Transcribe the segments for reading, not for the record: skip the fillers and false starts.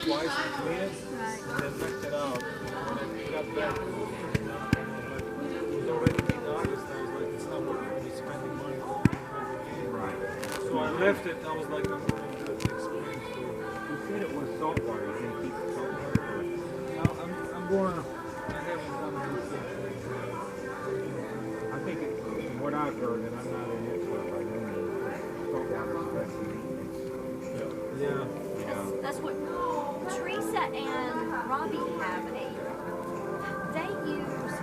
twice and clean it, and then left it out. When I got back, it was already mid-August. I was like, it's not worth it to be spending money on the game. Right. So I left it. I was like, I'm going to the experience. So you said it was salt water. You can keep it salt water. I'm going to. I haven't done anything. I think from what I've heard, and I'm not an expert by no means, salt water is the best maintenance. Yeah. That's what Teresa and Robbie have they use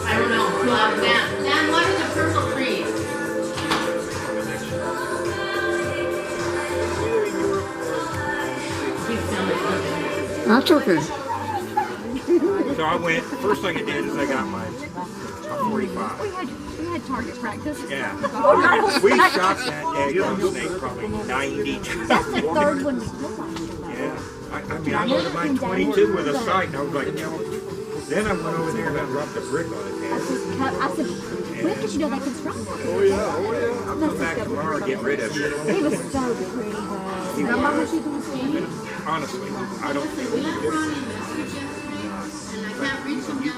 I don't know. Dan, what is a purple tree? That's okay. So I went, first thing I did is I got my 45. we had target practice. Yeah. We shot that daggone snake probably 92. That's the third one we took on. Yeah. I mean, I loaded my 22 with a sight, and I was like, you know. Then I went over there and I dropped a brick on it. I said, when did you know they could strike? Oh yeah. I'll come back tomorrow and get rid of it. It was so pretty, though. How much you can see? Honestly, I don't think We have one in the kitchen, and I can't reach him down